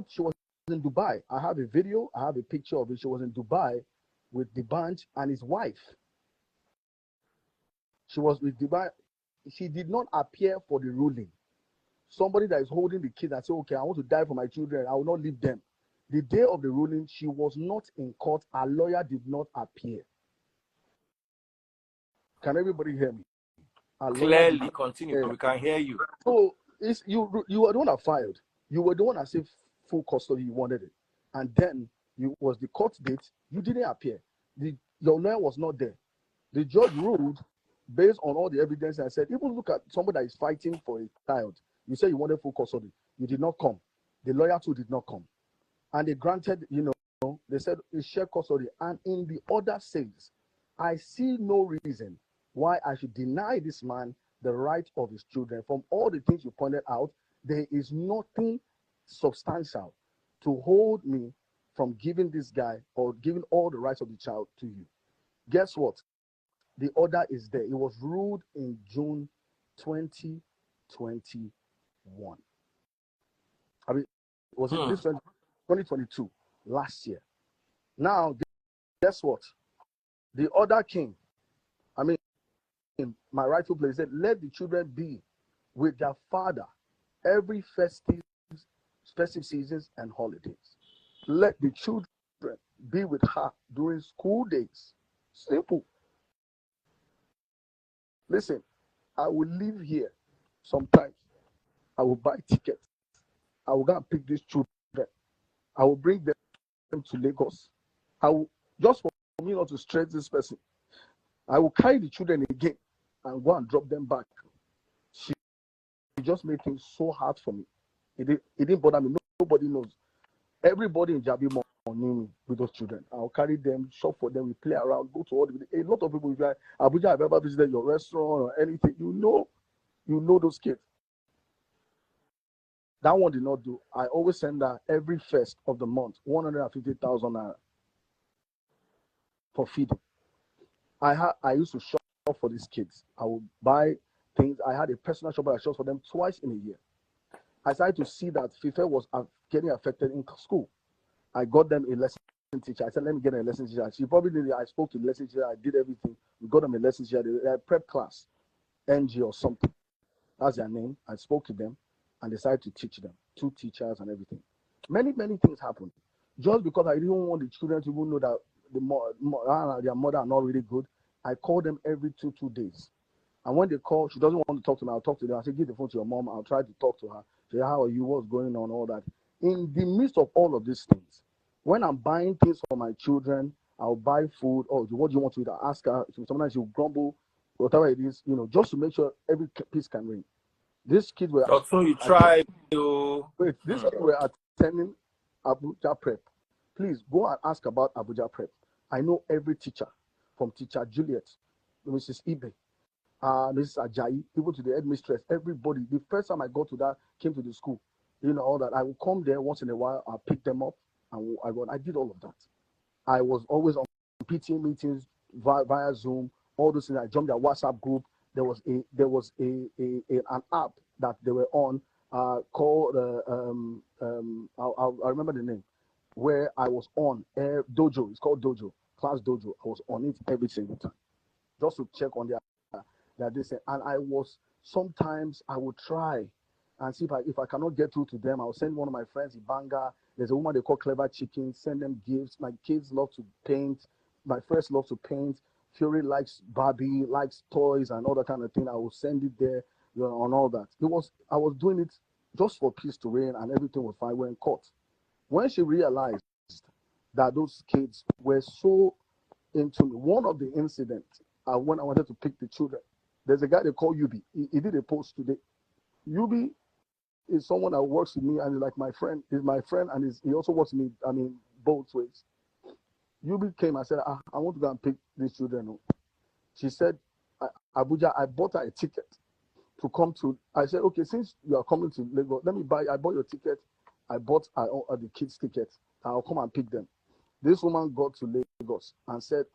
she was in Dubai. I have a video, I have a picture of it. She was in Dubai with DBanj and his wife. She was with DBanj. She did not appear for the ruling. Somebody that is holding the kids and say, okay, I want to die for my children. I will not leave them. The day of the ruling, she was not in court. Her lawyer did not appear. Can everybody hear me? Clearly, continue. We can hear you. So you were the one that filed. You were the one that said full custody. You wanted it, and then was the court date. You didn't appear. Your lawyer was not there. The judge ruled based on all the evidence and said, even look at somebody that is fighting for a child. You said you wanted full custody. You did not come. The lawyer too did not come, and they granted. They said it's shared custody, and in the order says, I see no reason why I should deny this man the right of his children. From all the things you pointed out, there is nothing substantial to hold me from giving this guy or giving all the rights of the child to you. Guess what? The order is there. It was ruled in June 2021. I mean, was it this 2022, last year? Now, guess what? The order came. I mean, in my rightful place, said, let the children be with their father every festive seasons and holidays. Let the children be with her during school days. Simple. Listen, I will live here sometimes. I will buy tickets. I will go and pick these children. I will bring them to Lagos. I will, just for me not to stress this person, I will carry the children again and go and drop them back. She just made things so hard for me. It didn't bother me. Nobody knows. Everybody in Jabi knew me with those children. I'll carry them, shop for them, we play around, go to all the. A lot of people, if like Abuja, I've ever visited your restaurant or anything, you know those kids. That one did not do. I always send her every first of the month 150,000 naira for feeding. I used to shop for these kids. I would buy things. I had a personal shop that I shopped for them twice in a year. I started to see that FIFA was getting affected in school. I got them a lesson teacher. I said, let me get a lesson teacher. She probably did it. I spoke to the lesson teacher. I did everything. We got them a lesson teacher. They had prep class, NG or something. That's their name. I spoke to them and decided to teach them. 2 teachers and everything. Many things happened. Just because I didn't want the children to even know that their mother are not really good, I called them every 2 days. And when they call, she doesn't want to talk to me. I'll talk to them. I say, give the phone to your mom. I'll try to talk to her. Say, how are you? What's going on? All that. In the midst of all of these things, when I'm buying things for my children, I'll buy food. Oh, what do you want to eat? I'll ask her. Sometimes she'll grumble, whatever it is, just to make sure every piece can ring. These kids were. So you try to. Wait, these kids were attending Abuja Prep. Please go and ask about Abuja Prep. I know every teacher, from teacher Juliet, Mrs. Ibe, Mrs. Ajayi, even to the headmistress, everybody. The first time I came to the school, all that. I will come there once in a while. I'll pick them up, and I did all of that. I was always on PTA meetings via Zoom. All those things. I joined their WhatsApp group. There was an app that they were on called I remember the name, where I was on Dojo. It's called Dojo, Class Dojo. I was on it every single time, just to check on their this. And sometimes I would try and see if I cannot get through to them. I'll send one of my friends, Ibanga. There's a woman they call Clever Chicken. Send them gifts. My kids love to paint. My friends love to paint. Fury likes Barbie, likes toys and all that kind of thing. I will send it there, on all that. I was doing it just for peace to reign, and everything was fine. We're in court. When she realized that those kids were so into me, one of the incidents when I wanted to pick the children, there's a guy they call Yubi. He did a post today. Yubi is someone that works with me and is like my friend. He's my friend and he also works with me, both ways. Yubi came and said, I want to go and pick these children. She said, Abuja, I bought her a ticket to come to. I said, okay, since you are coming to Lagos, I bought your ticket. I bought the kids' ticket. I'll come and pick them. This woman got to Lagos and said,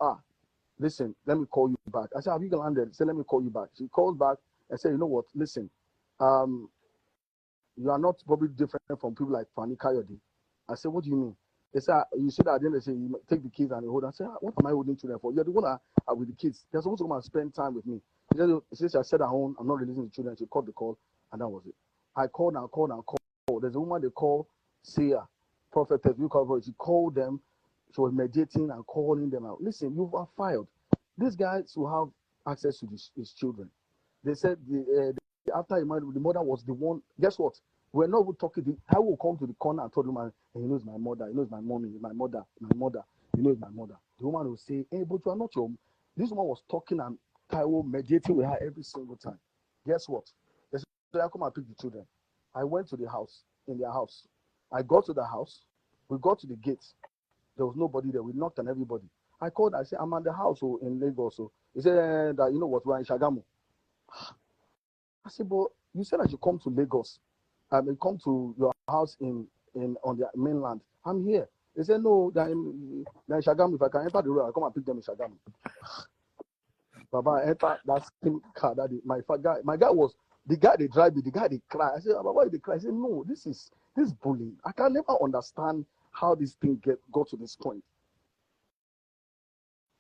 listen, let me call you back. I said, have you landed? She said, let me call you back. She called back and said, you know what, listen, you are not probably different from people like Fani Kayode. I said, what do you mean? They said, you said that then they say, you take the kids and you hold. I said, what am I holding children for? You're the one with the kids. They're supposed to come and spend time with me. Since I said at home, I'm not releasing the children. She called the call, and that was it. I called and called and called. There's a woman they call Seer, prophetess. You call her. She called them. She was meditating and calling them out. Listen, you are fired. These guys will have access to his children. They said after he married, the mother was the one. Guess what? We're not even talking. I will come to the corner and told him, and he knows my mother. He knows my mommy, my mother, my mother. He knows my mother. The woman will say, hey, but you are not your. This woman was talking and Taiwo meditating with her every single time. Guess what? They said, I come and pick the children. I went to the house, in their house. I got to the house. We got to the gate. There was nobody there. We knocked on everybody. I called. I said, I'm at the house in Lagos. So he said, that, you know what, we're in Shagamu. I said, but you said I should come to Lagos. I mean, come to your house on the mainland. I'm here. They said, no, they're in Shagamu. If I can enter the road, I'll come and pick them in Shagamu. Baba, I entered that same car. My guy was the guy they drive me, the guy they cry. I said, Baba, why they cry? I said, no, this is bullying. I can never understand how this thing got to this point.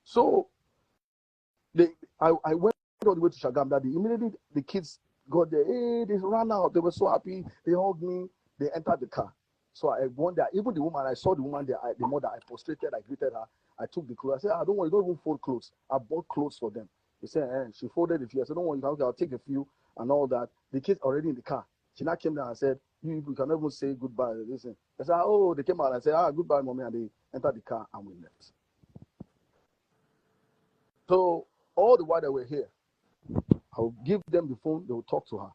So I went all the way to Shagam that day. Immediately the kids got there. Hey, they ran out. They were so happy. They hugged me. They entered the car. So I went there. Even the woman, I saw the woman there, the mother, I prostrated, I greeted her. I took the clothes. I said, I don't want you, don't even fold clothes. I bought clothes for them. They said, she folded a few. I said, don't worry, I'll take a few and all that. The kids already in the car. She now came down and said, you can never say goodbye. Listen. I said, oh, they came out and said, goodbye, mommy. And they entered the car and we left. So all the while they were here, I'll give them the phone, they will talk to her.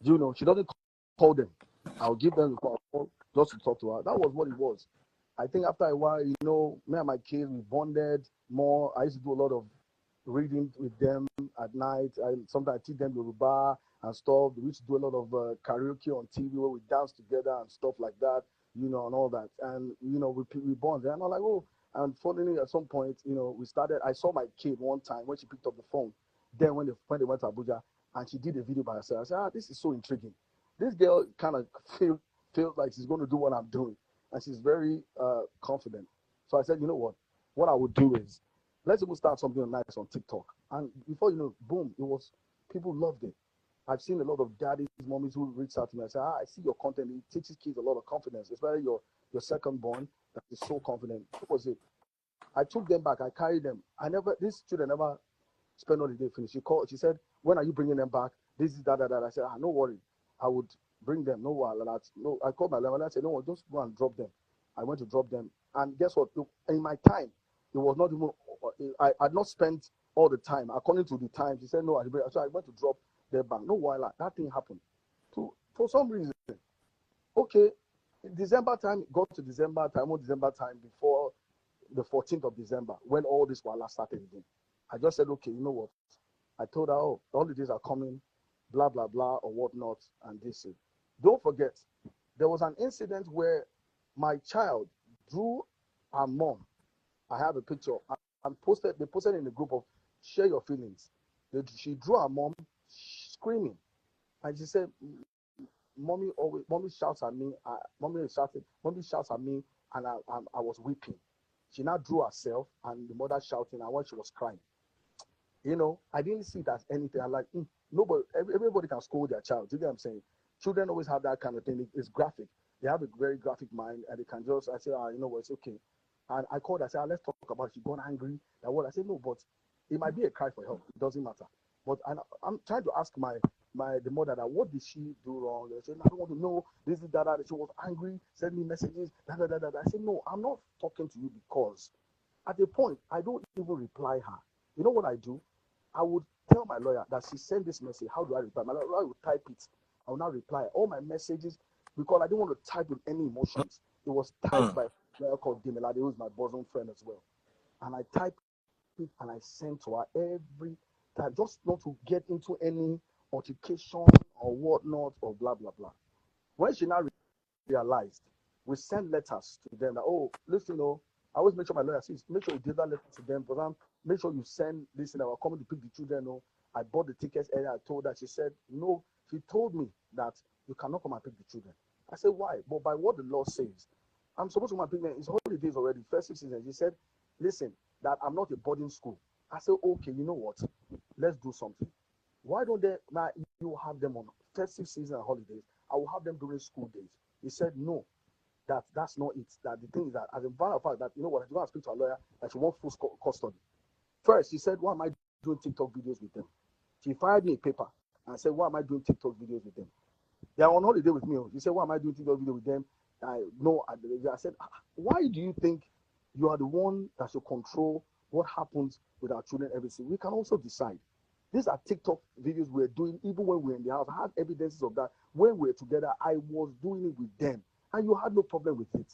You know, she doesn't call them. I'll give them the phone just to talk to her. That was what it was. I think after a while, you know, me and my kids, we bonded more. I used to do a lot of reading with them at night. Sometimes I teach them Yoruba and stuff. We used to do a lot of karaoke on TV where we dance together and stuff like that, you know, and all that. And, you know, we bonded. And I'm like, oh, and finally at some point, you know, I saw my kid one time when she picked up the phone. Then when they went to Abuja and she did a video by herself, I said, this is so intriguing. This girl kind of feels like she's going to do what I'm doing. And she's very confident. So I said, you know what I would do is, let's even start something nice on TikTok. And before you know, boom, people loved it. I've seen a lot of daddies, mommies who reached out to me and said, I see your content. It teaches kids a lot of confidence, especially your second born that is so confident. What was it? I took them back. I carried them. These children never spent all the day finished. She said, when are you bringing them back? This is that. I said, no worry. I would bring them. No, I called my level and I said, no, just go and drop them. I went to drop them. And guess what? In my time, it was not even, I had not spent all the time. According to the time, she said, no, so I went to drop their bank. No, while that thing happened. For some reason, okay, December time, got to December time before the 14th of December, when all this wala started again. I just said, okay, you know what? I told her, oh, the holidays are coming, blah, blah, blah, or whatnot, and this. Don't forget, there was an incident where my child drew her mom. I have a picture and they posted in the group of share your feelings. She drew her mom screaming. And she said, mommy shouts at me. Mommy shouts at me, and I was weeping. She now drew herself and the mother shouting, and when she was crying. You know, I didn't see it as anything. I'm like, everybody can scold their child. Do you get what I'm saying? Children always have that kind of thing. It's graphic. They have a very graphic mind, and they can just, I say, you know what, it's okay. And I called, I said, let's talk about it. She got angry. I said, no, but it might be a cry for help. It doesn't matter. But I'm trying to ask the mother that, what did she do wrong? They said, I don't want to know. This is that. She was angry, send me messages. I said, no, I'm not talking to you because at a point, I don't even reply her. You know what I do? I would tell my lawyer that she sent this message. How do I reply? My lawyer would type it. I will not reply. All my messages, because I didn't want to type with any emotions. It was typed by a lawyer called Demelade, who is my bosom friend as well. And I typed it and I sent to her every time, just not to get into any altercation or whatnot or blah, blah, blah. When she now realized, we send letters to them that, oh, listen, I always make sure my lawyer says, make sure you give that letter to them, but make sure you send this, and I will come to pick the children. I bought the tickets earlier. I told her. She said, no, she told me that you cannot come and pick the children. I said, why? But by what the law says, I'm supposed to go and pick them. It's holidays already, festive season. She said, listen, that I'm not a boarding school. I said, okay, you know what? Let's do something. Why don't they now you have them on festive season and holidays? I will have them during school days. He said, no, that's not it. That the thing is that as a matter of fact, that you know what, I go and speak to a lawyer that she wants full custody. First, she said, why am I doing TikTok videos with them? She fired me a paper and said, why am I doing TikTok videos with them? They are on holiday with me. She said, why am I doing TikTok video with them? I said, why do you think you are the one that should control what happens with our children everything? We can also decide. These are TikTok videos we're doing even when we're in the house. I had evidences of that. When we're together, I was doing it with them. And you had no problem with it.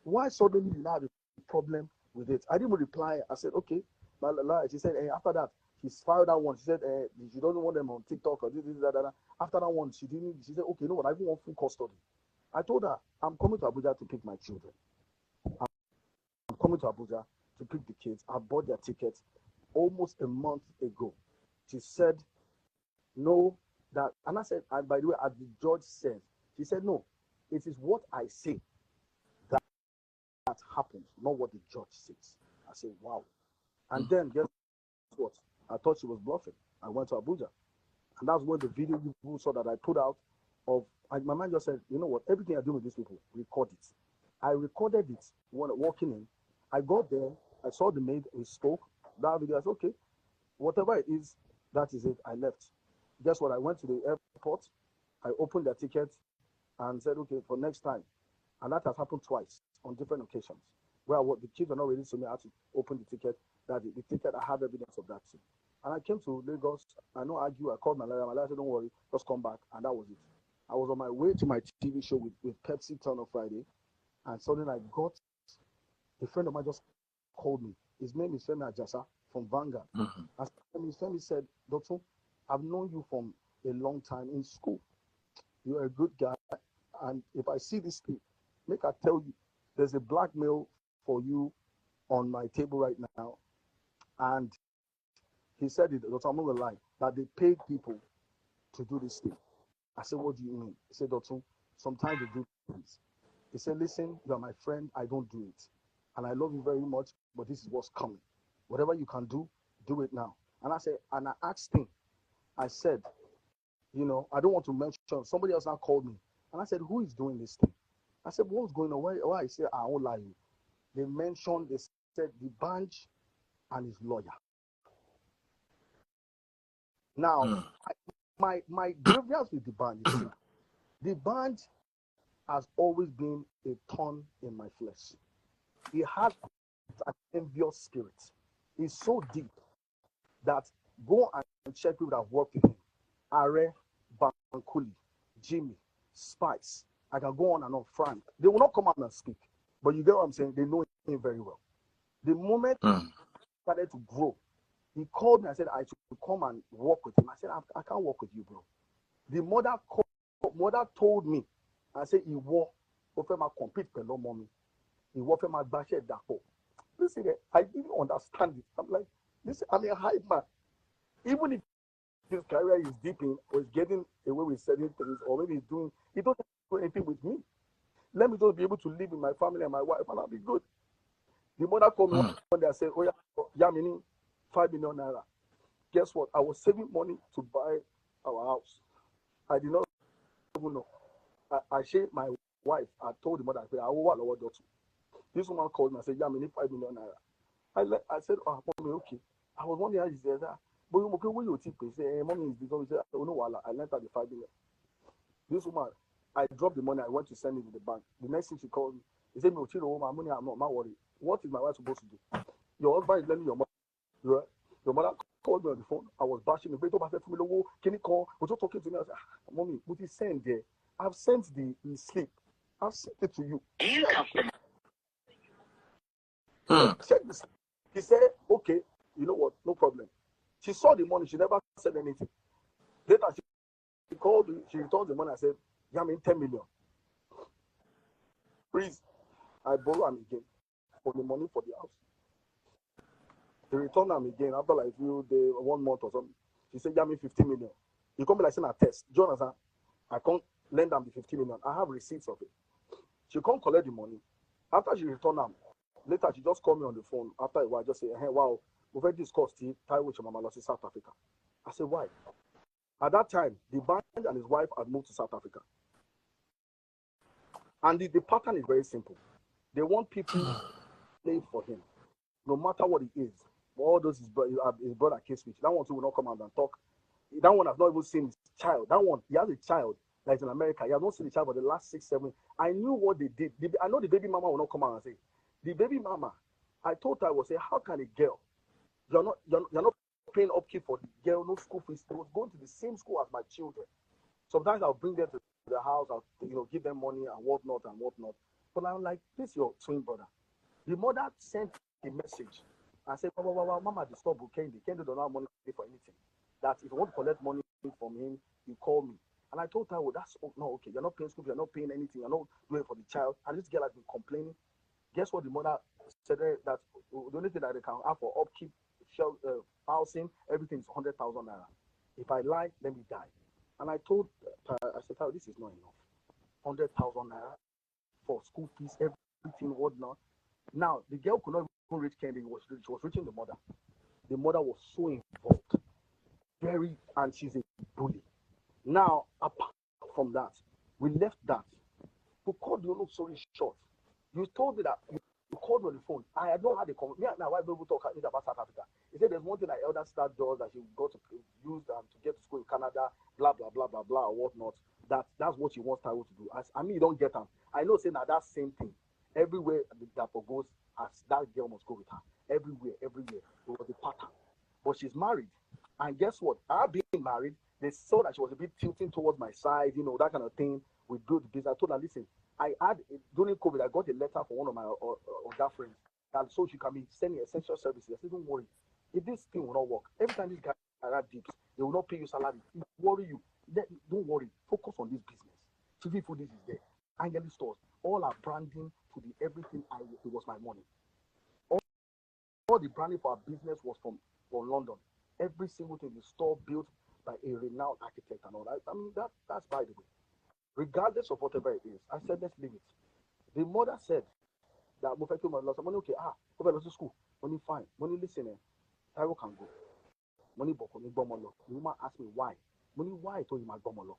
Why suddenly you now have a problem with it? I didn't reply. I said, okay. She said, after that, she filed that one. She said, she doesn't want them on TikTok or this, that. After that one, she said, okay, you know what? I even want full custody. I told her, I'm coming to Abuja to pick my children. I'm coming to Abuja to pick the kids. I bought their tickets almost a month ago. She said, no, that, and I said, and by the way, as the judge says, she said, no, it is what I say that happens, not what the judge says. I said, wow. And then guess what? I thought she was bluffing. I went to Abuja. And that's when the video you saw that I put out of, my mind just said, you know what, everything I do with these people, record it. I recorded it when walking in. I got there, I saw the maid, we spoke. That video, I said, okay, whatever it is, that is it. I left. Guess what? I went to the airport. I opened their ticket and said, okay, for next time. And that has happened twice on different occasions. Where the kids are not ready, so me, I had to open the ticket. That the ticket, I have evidence of that too. And I came to Lagos. I no argue. I called my lawyer. My lawyer said, don't worry, just come back. And that was it. I was on my way to my TV show with Pepsi Turn on Friday. And suddenly I got a friend of mine just called me. His name is Femi Ajasa from Vanguard. Mm-hmm. And Femi said, Dotun, I've known you from a long time in school. You're a good guy. And if I see this thing, make I tell you, there's a blackmail for you on my table right now. And he said it, Dotun, I'm not gonna lie, that they paid people to do this thing. I said, what do you mean? He said, Dotun, sometimes they do things. He said, listen, you're my friend, I don't do it. And I love you very much, but this is what's coming. Whatever you can do it now. And I said, and I asked him, I said, you know, I don't want to mention, somebody else now called me. And I said, who is doing this thing? I said, what's going on? Why? I said, I won't lie you. They said DBanj and his lawyer. Now, my grievance with DBanj is simple. DBanj has always been a thorn in my flesh. He has an envious spirit. He's so deep that go and check people that work with him. Are, Bankuli, Jimmy, Spice. I can go on and on, Frank. They will not come out and speak. But you get what I'm saying? They know him very well. The moment he started to grow, he called me and said, I should come and work with him. I said, I can't work with you, bro. The mother told me, I said, he will compete with mommy. He will bash that. Listen, I didn't understand it. I'm like, listen, I'm a hype man. Even if his career is deep in or is getting away with certain things, or maybe he doesn't do anything with me. Let me just be able to live with my family and my wife, and I'll be good. The mother called me one day and said, oh, yeah, meaning 5 million naira. Guess what? I was saving money to buy our house. I did not even know. I shared my wife. I told the mother, I said, I owe our daughter. This woman called me and said, yeah, meaning 5 million naira. I said, oh, mommy, okay. I was wondering how she said that. But okay, when you take say, hey, mommy is because he said, oh no, I lent her the 5 million. This woman, I dropped the money, I went to send it to the bank. The next thing she called me, he said, my money, I'm not worried. What is my wife supposed to do? Your husband is lending your money. Your mother called me on the phone. I was bashing me. Can you call? Was you talking to me? I said, mommy, what is sent there? I've sent the slip. I've sent it to you. Check this. He said, okay, you know what? No problem. She saw the money. She never said anything. Later, she called. She returned the money. I said, yeah, I mean 10 million. Please, I borrow him again for the money for the house. He returned him again after like 1 month or something. She said, yeah, I mean 15 million. He come like saying a test. Jonas, I can't lend them the 15 million. I have receipts of it. She can't collect the money. After she returned them, later she just called me on the phone. After a while, just say, hey, wow, we've already discussed it. Taiwo with your mama lost in South Africa. I said, why? At that time, DBanj and his wife had moved to South Africa. And the pattern is very simple. They want people to play for him, no matter what it is. All those his brother case with. That one too will not come out and talk. That one has not even seen his child. That one, he has a child that is in America. He has not seen the child for the last 6, 7. I knew what they did. I know the baby mama will not come out and say, the baby mama, I told her, I was saying, how can a girl, you're not paying upkeep for the girl, no school fees. They was going to the same school as my children. Sometimes I'll bring them to the house, I'll give them money and whatnot and whatnot. But I'm like, this is your twin brother. The mother sent a message and said, Mama, disturb Kendi. Kendi don't have money to pay for anything. That if you want to collect money from him, you call me. And I told her, well, that's no, okay. You're not paying school, you're not paying anything, you're not doing it for the child. And this girl has been complaining. Guess what the mother said? That the only thing that they can have for upkeep, housing, everything is 100,000 naira. If I lie, let me die. And I told her, I said, this is not enough. 100,000 naira for school fees, everything, whatnot. Now, the girl could not even reach Kendi. She was reaching the mother. The mother was so involved. And she's a bully. Now, apart from that, we left that. To cut the long story short, you told me that you called me on the phone. I had not had a conversation. Me and my wife don't talk about South Africa. He said there's one thing that elder star does that she got to use to get to school in Canada, blah, blah, blah, blah, blah, or whatnot. That's what she wants Taiwo to do. I mean, you don't get them. I know saying that same thing. Everywhere that goes, as that girl must go with her. Everywhere. It was a pattern. But she's married. And guess what? Her being married, they saw that she was a bit tilting towards my side, that kind of thing. We built the business. I told her, listen, during COVID, I got a letter from one of my other friends that so she can be sending essential services. I said, don't worry. If this thing will not work, every time this guy had dips, they will not pay you salary. It will worry you. Don't worry. Focus on this business. TV food is there. Angeli stores. All our branding to the everything. It was my money. All the branding for our business was from London. Every single thing, the store built by a renowned architect and all that. I mean, that's by the way. Regardless of whatever it is, I said, let's leave it. The mother said that Mufetu lost money. Okay, go to school. Money fine. Money listening. Taiwo can go. Money boko ni bomolo. The woman asked me why. Money why told him my bomolo.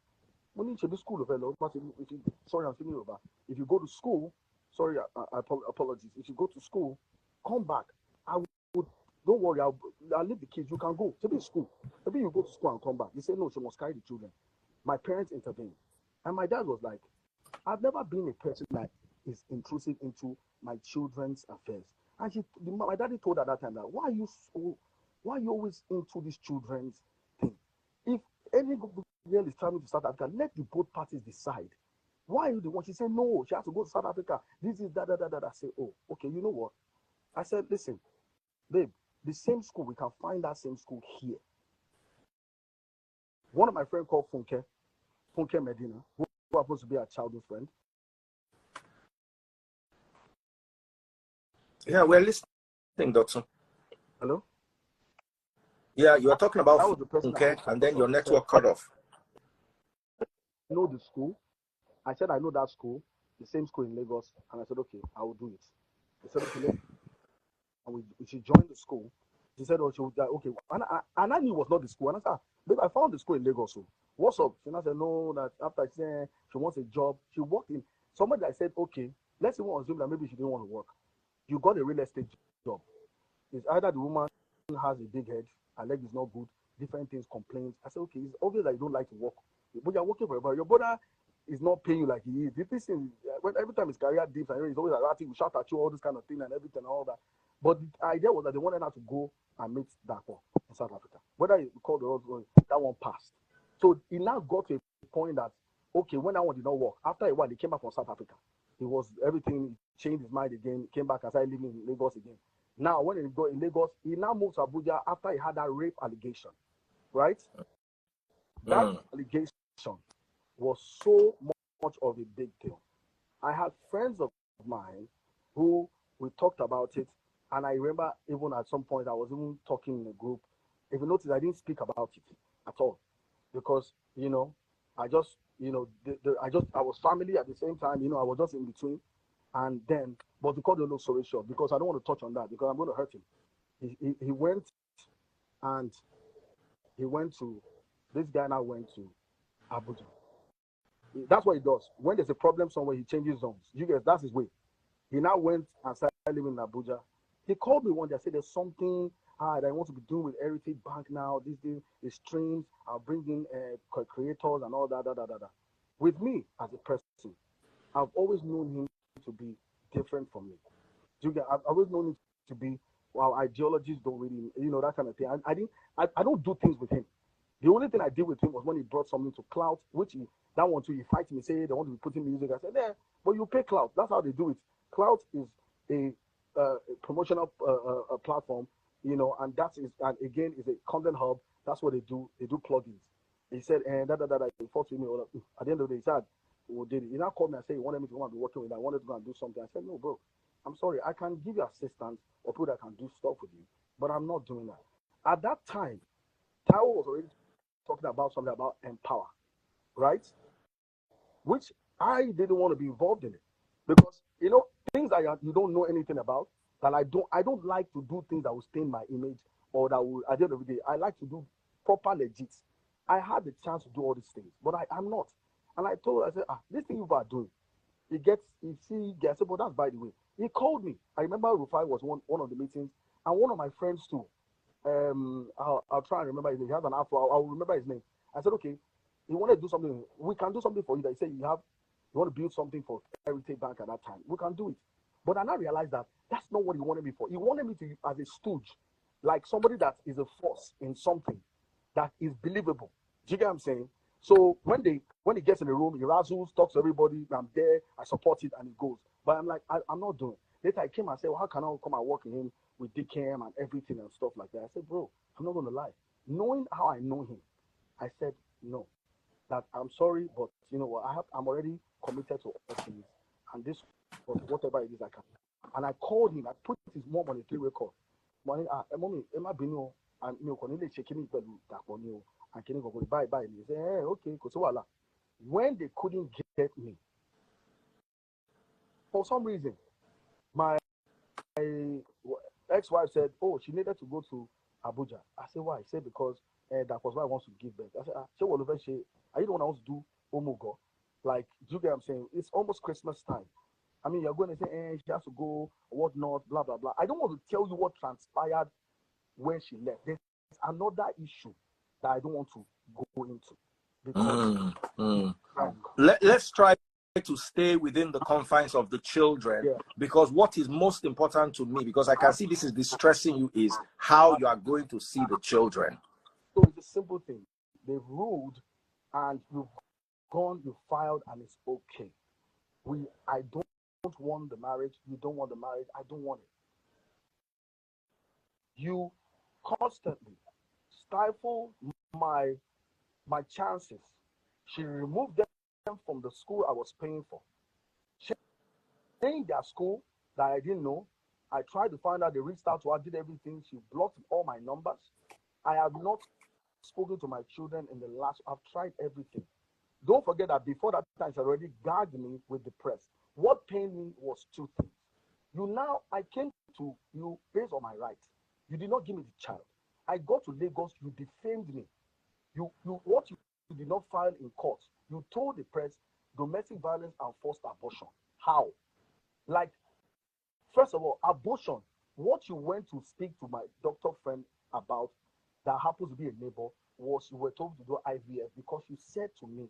Money should be school fellow. Sorry, I'm feeling over. If you go to school, sorry, apologies. If you go to school, come back. I would. Don't worry, I'll leave the kids. You can go. To be school. Maybe you go to school and come back. He said, no, she must carry the children. My parents intervened. And my dad was like, I've never been a person that is intrusive into my children's affairs. And my daddy told her at that time that, why are you always into these children's thing? If any girl is traveling to South Africa, let the both parties decide. Why are you the one? She said, no, she has to go to South Africa. This is that. I said, oh, okay, you know what? I said, listen, babe, the same school, we can find that same school here. One of my friends called Funke Medina, who happens to be a childhood friend. Yeah, we're listening, Dotun. Hello? Yeah, you are talking about Funke, and then your network cut off. I know the school. I said, I know that school, the same school in Lagos. And I said, okay, I will do it. They said, okay, and she joined the school. She said, oh, she was like, okay. And I knew it was not the school. And I said, babe, I found the school in Lagos. So what's up? She said, no, that after she said she wants a job, she worked in somebody that said, okay, let's even assume that maybe she didn't want to work. You got a real estate job. It's either the woman has a big head, her leg is not good, different things, complaints. I said, okay, it's obvious that you don't like to work, but you're working for everybody. Your brother is not paying you like he is. This thing, every time his career dips, and he's always like, we shout at you, all this kind of thing and everything and all that. But the idea was that they wanted her to go and meet Daugters in South Africa. Whether you call the road, that one passed. So he now got to a point that, okay, when that one did not work, after a while, they came back from South Africa. Everything changed his mind again, came back and started living in Lagos again. Now, when he got in Lagos, he now moved to Abuja after he had that rape allegation, right? That allegation was so much of a big deal. I had friends of mine who we talked about it, and I remember even at some point I was even talking in a group. If you notice, I didn't speak about it at all because I just I was family at the same time. I was just in between. And then, but to cut the long story short, because I don't want to touch on that because I'm going to hurt him. He went and he went to, this guy now went to Abuja. That's what he does. When there's a problem somewhere, he changes zones. You guys, that's his way. He now went and started living in Abuja. He called me one day. I said, there's something that I want to be doing with Heritage Bank now. This thing is streams. I'll bring in creators and all that. With me as a person, I've always known him to be different from me. I've always known him to be, well, ideologies don't really, that kind of thing. I don't do things with him. The only thing I did with him was when he brought something to Clout, which that one too, he fights me, say they want to be putting music. I said, yeah, but you pay Clout. That's how they do it. Clout is a promotional platform, and and again, is a content hub. That's what they do. They do plugins. He said, and he fought with me. At the end of the day, he said, well, did it? He now called me and said he wanted me to go and be working with him. I wanted to go and do something. I said, no, bro, I'm sorry. I can give you assistance or people that can do stuff with you, but I'm not doing that. At that time, Tao was already talking about something about empower, right? Which I didn't want to be involved in it because things that you don't know anything about. That I don't like to do things that will stain my image or that will, at the end of the day, I like to do proper legit. I had the chance to do all these things, but I'm not. And I told her, I said, this thing you are doing, I said, but that's by the way. He called me. I remember Rufai was one of the meetings, and one of my friends too. I'll try and remember his name. He has an afro. I'll remember his name. I said, okay, he wanted to do something. We can do something for you. He said you want to build something for Heritage Bank at that time. We can do it. But I now realized that that's not what he wanted me for. He wanted me to as a stooge, like somebody that is a force in something that is believable. Do you get what I'm saying? So when he gets in the room, he razzles, talks to everybody. I'm there. I support it, and he goes. But I'm like, I'm not doing it. Later, I came and said, well, how can I come and work with him with DKM and everything and stuff like that? I said, bro, I'm not going to lie. Knowing how I know him, I said, no, that I'm sorry, but you know what? I'm already committed to all things, and this was whatever it is I can. And I called him. I put his mom on a three-way call. Mommy, Emma Bino, and checking it, and can go bye. He said, hey, okay, when they couldn't get me, for some reason, my ex-wife said, oh, she needed to go to Abuja. I said, why? He said, because that was why I want to give birth. I said, are you the one who wants to do Omugo? Like, do you get what I'm saying? It's almost Christmas time. I mean, you're going to say, she has to go, whatnot, blah, blah, blah. I don't want to tell you what transpired when she left. There's another issue that I don't want to go into. Because Let's try to stay within the confines of the children, because what is most important to me, because I can see this is distressing you, is how you are going to see the children. So it's a simple thing. They've ruled and you've gone, you filed, and it's okay. I don't want the marriage. You don't want the marriage. I don't want it. You constantly stifle my chances. She removed them from the school I was paying for. She changed their school that I didn't know. I tried to find out. They reached out to her, did everything. She blocked all my numbers. I have not spoken to my children in the last. I've tried everything. Don't forget that before that time, she already gagged me with the press. What pained me was two things. I came to you based on my rights. You did not give me the child. I got to Lagos, you defamed me. You did not file in court. You told the press domestic violence and forced abortion. How? Like, first of all, abortion, what you went to speak to my doctor friend about that happens to be a neighbor was you were told to do IVF because you said to me,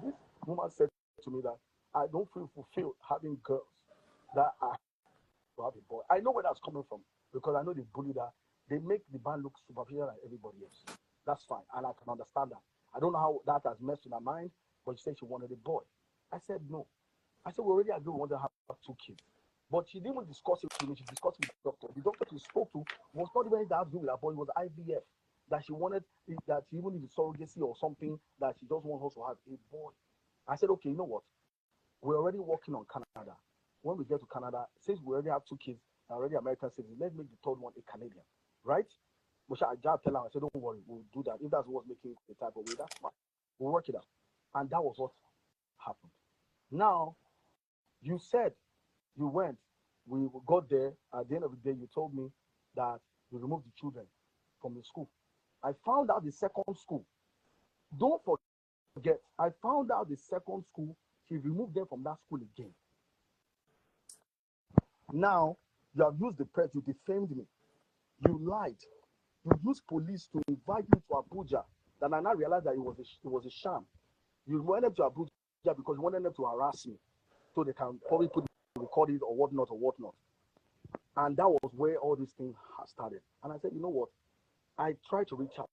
this woman said to me that I don't feel fulfilled having girls, that I have a boy. I know where that's coming from because I know they bully her. They make the band look superficial like everybody else. That's fine, and I can understand that. I don't know how that has messed with her mind, but she said she wanted a boy. I said no. I said we already agreed we wanted to have 2 kids. But she didn't even discuss it with me. She discussed it with the doctor. The doctor she spoke to was not even that to do with her boy. It was IVF. That she wanted, that she even needed surrogacy or something, that she just wants to have a boy. I said, okay, you know what? We're already working on Canada. When we get to Canada, since we already have 2 kids, already American citizens, let's make the third one a Canadian, right? Which I just tell her, I said, don't worry, we'll do that. If that's what's making the type of way, that's fine. We'll work it out. And that was what happened. Now, you said You went. We got there. At the end of the day, you told me that you removed the children from the school. I found out the second school. Don't forget, I found out the second school, she removed them from that school again. Now, you have used the press, you defamed me. You lied. You used police to invite me to Abuja. Then I now realized that it was a sham. You went up to Abuja because you wanted them to harass me so they can probably record it or whatnot or whatnot. And that was where all this thing has started. And I said, you know what? I tried to reach out.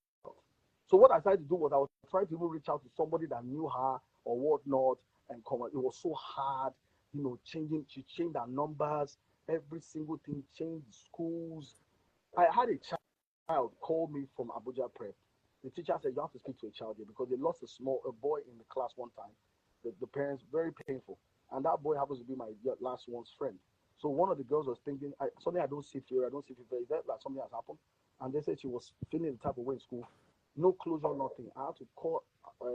So what I tried to do was I was trying to even reach out to somebody that knew her or whatnot and come. It was so hard, she changed her numbers, every single thing, changed schools. I had a child call me from Abuja Prep. The teacher said, you have to speak to a child here because they lost a boy in the class one time. The parents, very painful. And that boy happens to be my last one's friend. So one of the girls was thinking, something I don't see fear, I don't see fever. Is that like something has happened? And they said she was feeling the type of way in school. No closure, nothing. I had to call,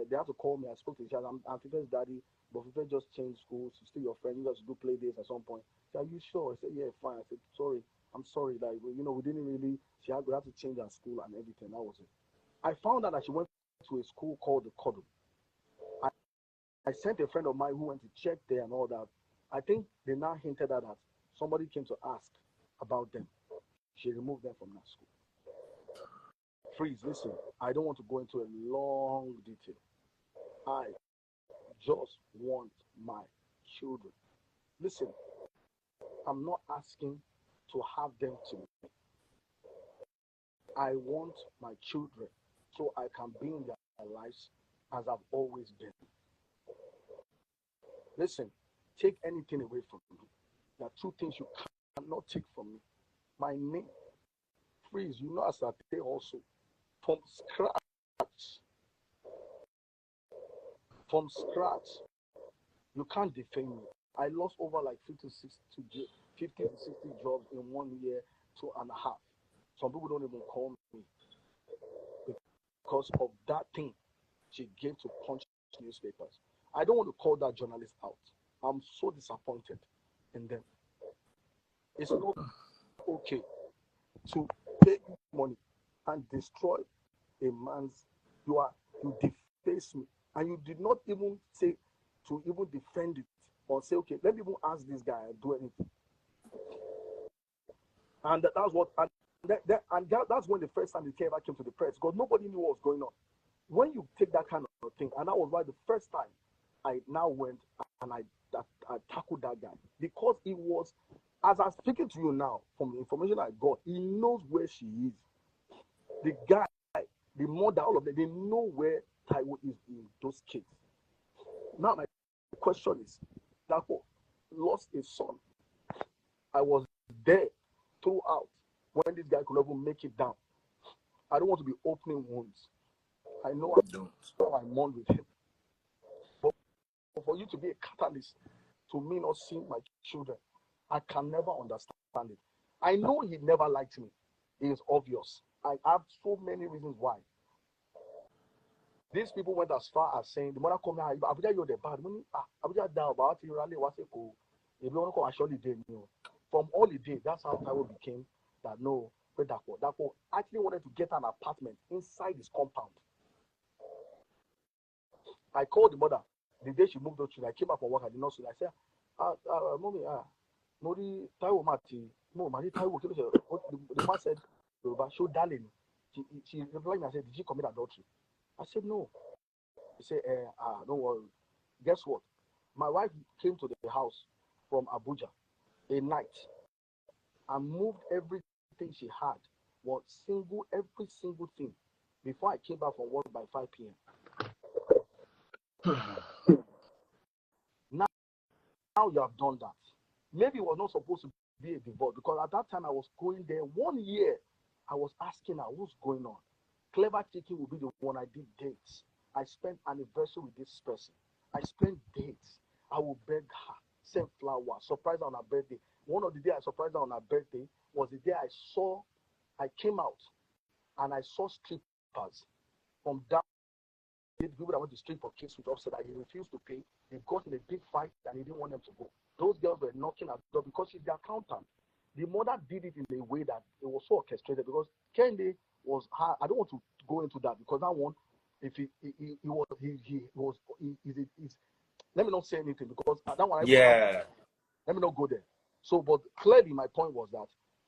they had to call me. I spoke to the child. I'm Fife's daddy, but Fife just changed schools. She's still your friend. You guys do play dates at some point. She said, are you sure? I said, yeah, fine. I said, sorry. I'm sorry. Like, we didn't really, we had to change her school and everything. That was it. I found out that she went to a school called the Codum. I sent a friend of mine who went to check there and all that. I think they now hinted at that somebody came to ask about them. She removed them from that school. Freeze, listen, I don't want to go into a long detail. I just want my children. Listen, I'm not asking to have them to me. I want my children so I can be in their lives as I've always been. Listen, take anything away from me. There are two things you cannot take from me. My name, Freeze, as I say also, from scratch. From scratch. You can't defame me. I lost over like 50 to 60 jobs in 1 year, 2.5. Some people don't even call me because of that thing she gave to Punch newspapers. I don't want to call that journalist out. I'm so disappointed in them. It's not okay to pay money and destroy a man's. You deface me, and you did not even say to even defend it or say, okay, let me even ask this guy and do anything. And that's what. That's when the first time the ever came to the press, because nobody knew what was going on. When you take that kind of thing, and that was why the first time I now went and I tackled that guy, because it was, as I'm speaking to you now, from the information I got, he knows where she is. The guy, the mother, all of them, they know where Taiwo is in those kids. Now my question is, Dapo lost a son. I was there throughout when this guy could never make it down. I don't want to be opening wounds. I know I mourn with him. But for you to be a catalyst to me not seeing my children, I can never understand it. I know he never liked me. It is obvious. I have so many reasons why. These people went as far as saying, the mother come here, Abuja, you're the bad. Abuja down, but you rally was a cool. If you want to come, actually did. From all he did, that's how Taiwo became that no, Dapo actually wanted to get an apartment inside his compound. I called the mother the day she moved out. I came back from work. I did not see. I said, mommy, Mori Taiwo Mati, no, Mari Taiwo. The man said, show darling. She replied and said, did she commit adultery? I said, no. He said, don't worry. Guess what? My wife came to the house from Abuja a night and moved everything she had, every single thing, before I came back from work by 5 p.m. Now you have done that. Maybe it was not supposed to be a divorce, because at that time I was going there 1 year. I was asking her, what's going on? Clever Chicken will be the one. I did dates. I spent anniversary with this person. I spent dates. I will beg her, send flowers, surprise her on her birthday. One of the days I surprised her on her birthday was the day I came out and I saw strippers from down. The people that went to street for kids with upset that he refused to pay. They got in a big fight and he didn't want them to go. those girls were knocking at the door because she's the accountant. The mother did it in a way that it was so orchestrated because Kende was hard. I don't want to go into that because that one, if he was, let me not say anything because that one, let me not go there. So, but clearly my point was that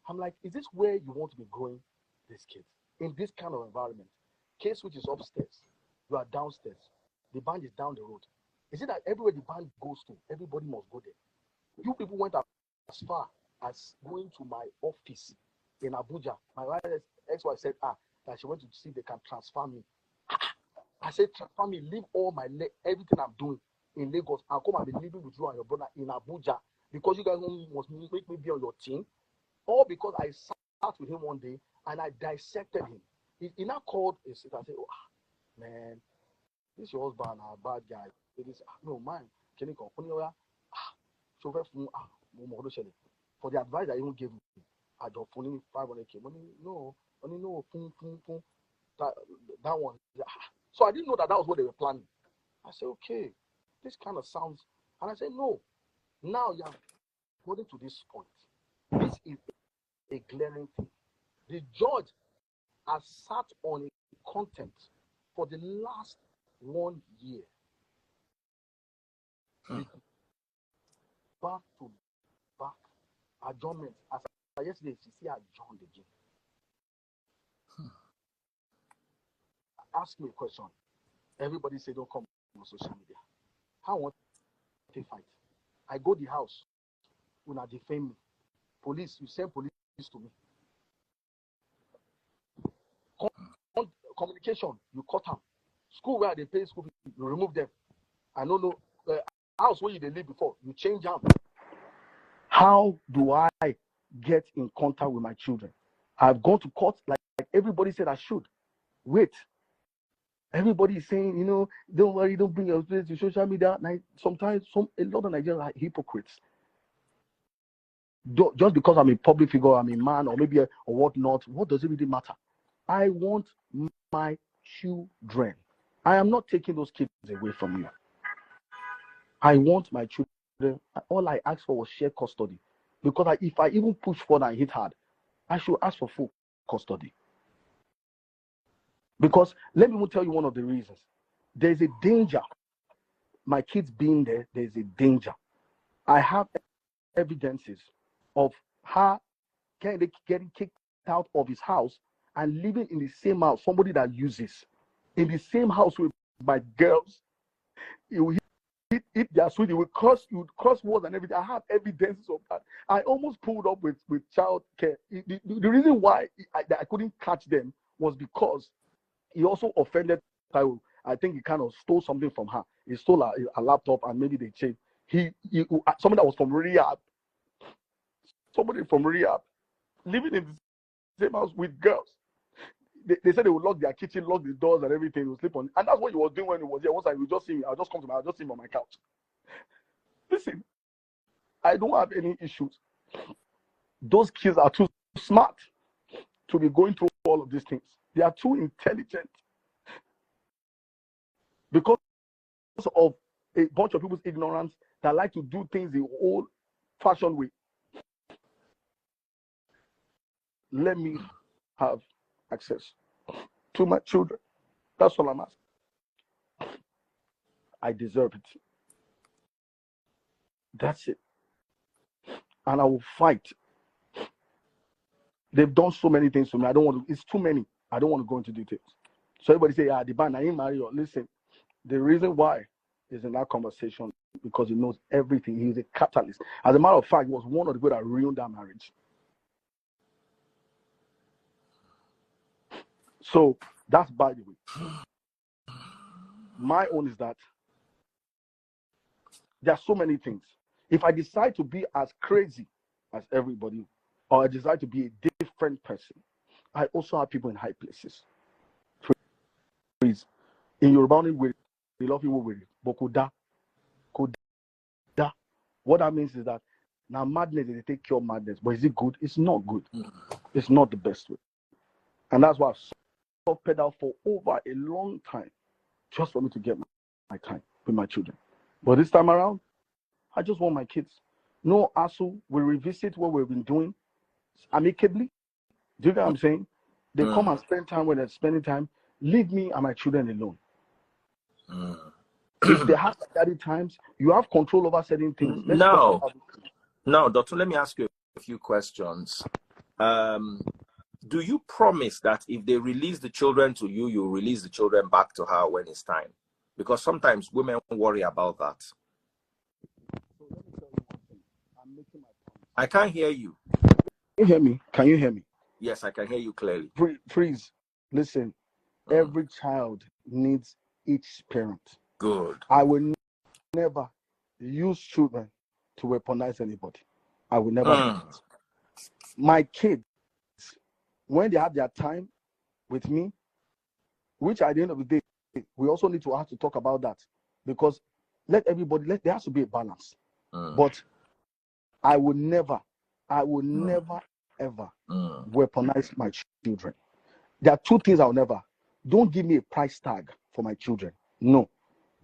I'm like, is this where you want to be growing these kids? In this kind of environment? Case which is upstairs, you are downstairs. The band is down the road. Is it that everywhere the band goes to, everybody must go there? You people went as far as going to my office in Abuja. My ex-wife said, that she went to see if they can transfer me. I said, transfer me, leave all everything I'm doing in Lagos and come and be living with you and your brother in Abuja because you guys must make me be on your team. All because I sat with him one day and I dissected him. He now called a sister and said, man, this is your husband, a bad guy. No, man, can you come? For the advice I even gave me, I just phoned 500K. No, that one. So I didn't know that was what they were planning. I said, okay, this kind of sounds. And I said, no, now you're going to this point. This is a glaring thing. The judge has sat on a content for the last 1 year. Back to back adjournment. As yesterday, she see adjourned again. Ask me a question. Everybody say don't come on social media. How want they fight? I go the house. When I defame me, police, you send police to me. Communication, you cut them. School where they pay school, you remove them. I don't know house where they live before, you change them. How do I get in contact with my children? I've gone to court like everybody said I should. Wait. Everybody is saying, don't worry, don't bring your place to social media. Sometimes a lot of Nigerians are hypocrites. Just because I'm a public figure, I'm a man, or maybe or whatnot, what does it really matter? I want my children. I am not taking those kids away from you. I want my children. All I asked for was shared custody. Because if I even push further and hit hard, I should ask for full custody. Because let me tell you one of the reasons. There's a danger. My kids being there, there's a danger. I have evidences of her getting kicked out of his house and living in the same house, somebody that uses. In the same house with my girls. He will hit their sweet, he will cross words and everything. I have evidences of that. I almost pulled up with child care. The reason why I couldn't catch them was because he also offended Taiwo. I think he kind of stole something from her. He stole a laptop and maybe they changed. Somebody that was from Riyadh. Somebody from Riyadh living in the same house with girls. They said they would lock their kitchen, lock the doors and everything. He would sleep on. And that's what he was doing when he was here. Once I would just see him, I'll just come to I'll just see him on my couch. Listen, I don't have any issues. Those kids are too smart to be going through all of these things. They are too intelligent. Because of a bunch of people's ignorance that like to do things the old-fashioned way. Let me have access to my children. That's all I'm asking. I deserve it. That's it. And I will fight. They've done so many things to me. I don't want to, it's too many. I don't want to go into details. So everybody say, DBanj, I ain't married. Listen, the reason why is in that conversation because he knows everything. He's a catalyst. As a matter of fact, he was one of the people that ruined that marriage. So that's by the way. My own is that there are so many things. If I decide to be as crazy as everybody, or I decide to be a different person, I also have people in high places. Please, in Yoruba, we love people with Bokuda. Koda. What that means is that now madness, they take cure madness, but is it good? It's not good. It's not the best way. And that's why I've soft pedal for over a long time, just for me to get my time with my children. But this time around, I just want my kids. no hassle. We revisit what we've been doing amicably. Do you get what I'm saying? They come and spend time when they're spending time. Leave me and my children alone. If they have daddy times, you have control over certain things. No, Dotun, let me ask you a few questions. Do you promise that if they release the children to you, you release the children back to her when it's time? Because sometimes women worry about that. So let me tell you one thing. I'm making my point. I can't hear you. Can you hear me? Can you hear me? Yes, I can hear you clearly. Please, listen. Every child needs each parent. Good. I will never use children to weaponize anybody. I will never do that. My kids, when they have their time with me, which at the end of the day, we also need to have to talk about that, because there has to be a balance. But I will never ever weaponize my children. There are two things I will never. Don't give me a price tag for my children. No.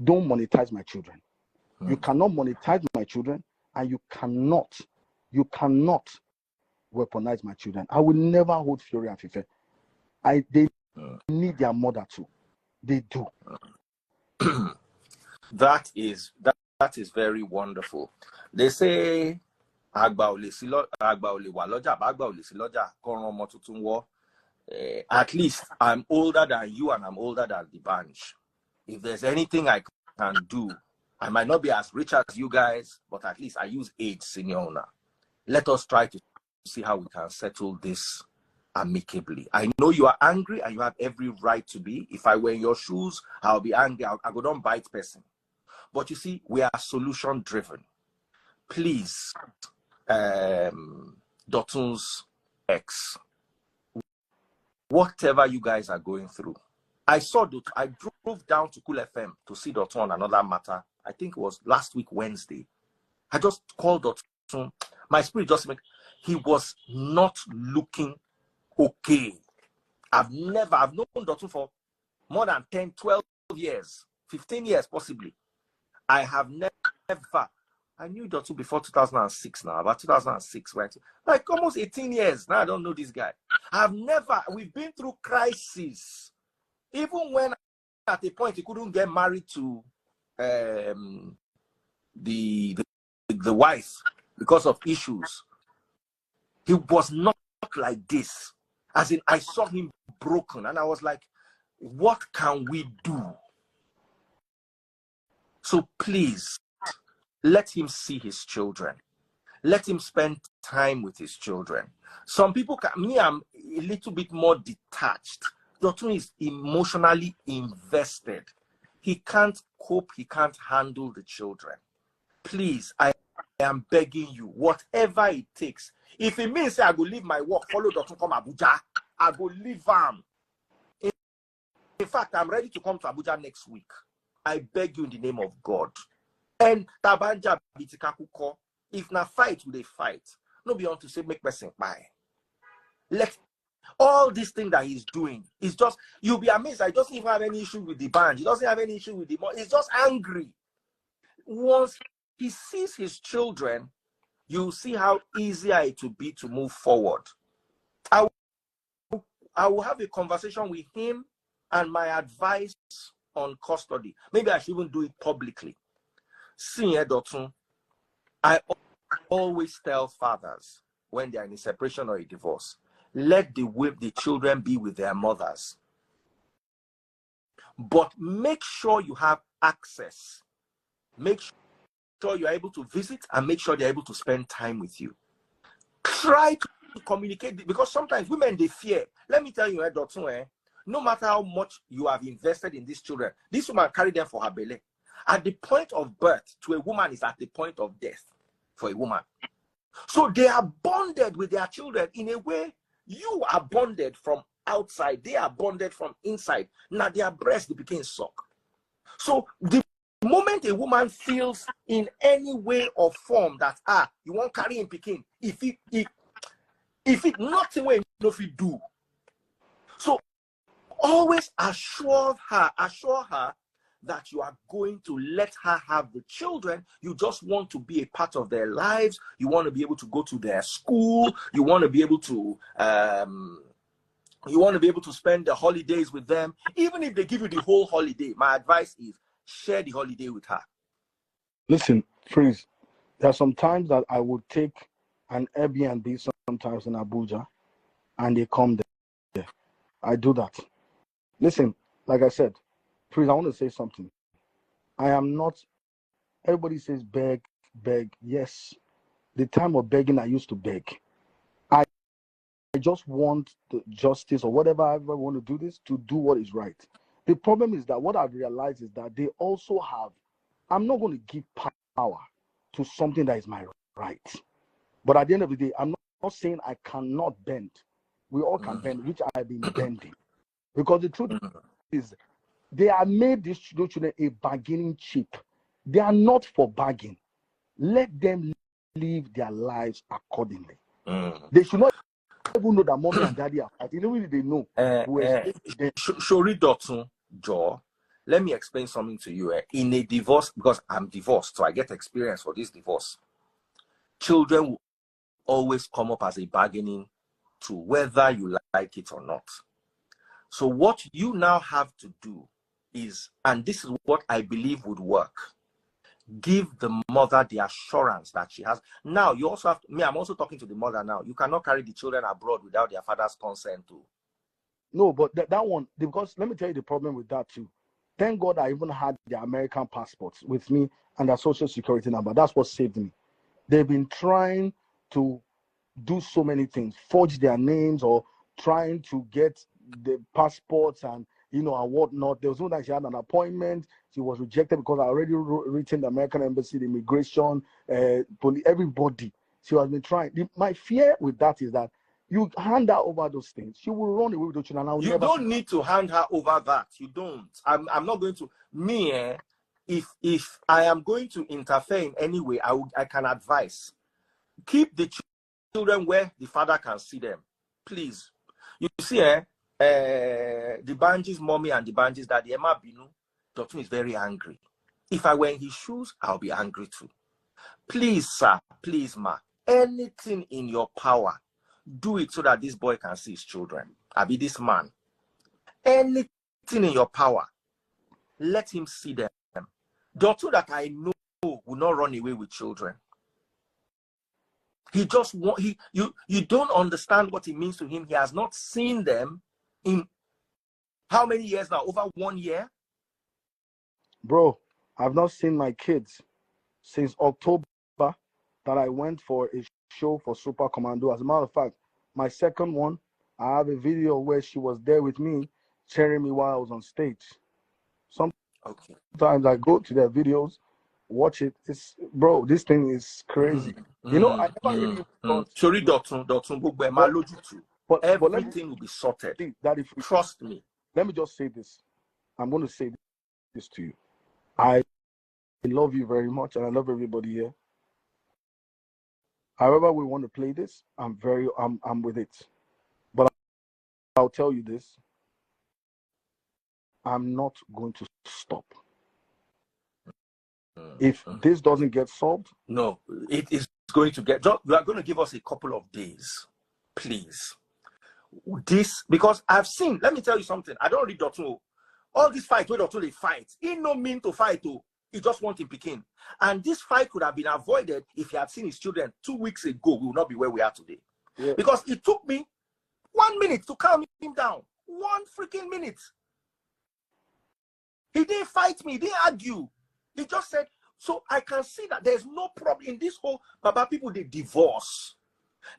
Don't monetize my children. You cannot monetize my children, and you cannot weaponize my children. I will never hold Fury and Fife. They need their mother too. They do. That is very wonderful. They say at least I'm older than you and I'm older than DBanj. If there's anything I can do, I might not be as rich as you guys, but at least I use age senior owner. Let us try to see how we can settle this amicably. I know you are angry and you have every right to be. If I were in your shoes, I'll be angry. I go don't bite person. But you see, we are solution driven. Please, Dotun's ex, whatever you guys are going through. I drove down to Coolfm to see Dotun on another matter. I think it was last week, Wednesday. I just called Dotun. My spirit just he was not looking okay. I've known Dotun for more than 10, 12 years, 15 years possibly. I have never, I knew Dotun before 2006 now, about 2006, right? Like almost 18 years. Now I don't know this guy. We've been through crises. Even when at a point he couldn't get married to the wife because of issues, he was not like this. As in, I saw him broken and I was like, what can we do? So please, let him see his children. Let him spend time with his children. Some people, I'm a little bit more detached. Dotun is emotionally invested. He can't cope. He can't handle the children. Please, I am begging you, whatever it takes. If it means I go leave my work, follow Dotun come Abuja, I go leave him. In fact, I'm ready to come to Abuja next week. I beg you in the name of God. And Tabanja bitikakuko. If na fight, will they fight? No beyond to say make person buy. Let all this thing that he's doing is just, you'll be amazed. I doesn't even have any issue with DBanj. He doesn't have any issue with the money. He's just angry. Once he sees his children, you'll see how easier it will be to move forward. I will have a conversation with him and my advice on custody. Maybe I should even do it publicly. See, Dotun, I always tell fathers when they are in a separation or a divorce, let the children be with their mothers. But make sure you have access. Make sure you're able to visit and make sure they're able to spend time with you. Try to communicate, because sometimes women, they fear. Let me tell you, Dotun, no matter how much you have invested in these children, this woman carried them for her belly. At the point of birth to a woman is at the point of death for a woman. So they are bonded with their children in a way. You are bonded from outside. They are bonded from inside. Now their breast became suck. So the moment a woman feels in any way or form that you won't carry him picking, if it nothing way if you do. So always assure her that you are going to let her have the children. You just want to be a part of their lives. You want to be able to go to their school. You want to be able to spend the holidays with them. Even if they give you the whole holiday, my advice is share the holiday with her. Listen, Freeze, there are some times that I would take an Airbnb sometimes in Abuja and they come there. I do that. Listen, like I said, Freeze, I want to say something. I am not, everybody says beg. Yes, the time of begging, I used to beg. I just want the justice or whatever I ever want to do this to do what is right. The problem is that what I've realized is that they also have, I'm not going to give power to something that is my right. But at the end of the day, I'm not saying I cannot bend. We all can bend, which I have been bending. Because the truth is, they have made these children a bargaining chip. They are not for bargain. Let them live their lives accordingly. They should not even know that mommy and daddy are fighting. Even if they know. Shori Dotun, Joe, let me explain something to you. In a divorce, because I'm divorced, so I get experience for this divorce. Children will always come up as a bargaining tool, whether you like it or not. So what you now have to do is, and this is what I believe would work, give the mother the assurance that she has. Now, you also have to, I'm also talking to the mother now. You cannot carry the children abroad without their father's consent too. No, but that one, because let me tell you the problem with that too. Thank God I even had the American passports with me and their social security number. That's what saved me. They've been trying to do so many things, forge their names or trying to get the passports and and whatnot. There was one that she had an appointment. She was rejected because I already written the American embassy, the immigration, police, everybody. She has been trying. My fear with that is that you hand her over those things, she will run away with those children. You don't need to hand her over that. You don't. I'm not going to. Me, if I am going to interfere in any way, I can advise. Keep the children where the father can see them, please. You see, DBanj's mommy and DBanj's daddy, Emma Binu, Dotun is very angry. If I were in his shoes, I'll be angry too. Please, sir, please, ma, anything in your power, do it so that this boy can see his children. I be this man. Anything in your power, let him see them. Dotun that I know will not run away with children. He just want you don't understand what it means to him. He has not seen them in how many years now? Over 1 year? Bro, I've not seen my kids since October that I went for a show for Super Commando. As a matter of fact, my second one, I have a video where she was there with me, cheering me while I was on stage. Sometimes I go to their videos, watch it. Bro, this thing is crazy. I never really thought. Sorry, Dotun, but everything will be sorted. Trust me. Let me just say this. I'm going to say this to you. I love you very much, and I love everybody here. However we want to play this, I'm with it. But I'll tell you this. I'm not going to stop. If this doesn't get solved, no, it is going to get. You are going to give us a couple of days, please. This, because I've seen. Let me tell you something. I don't read Dotun. All this fight, where Dotun they fight, he no mean to fight. He just want him picking. And this fight could have been avoided if he had seen his children 2 weeks ago. We will not be where we are today. Yeah. Because it took me 1 minute to calm him down. 1 freaking minute. He didn't fight me. He didn't argue. He just said, so I can see that there's no problem in this whole Baba people, they divorce.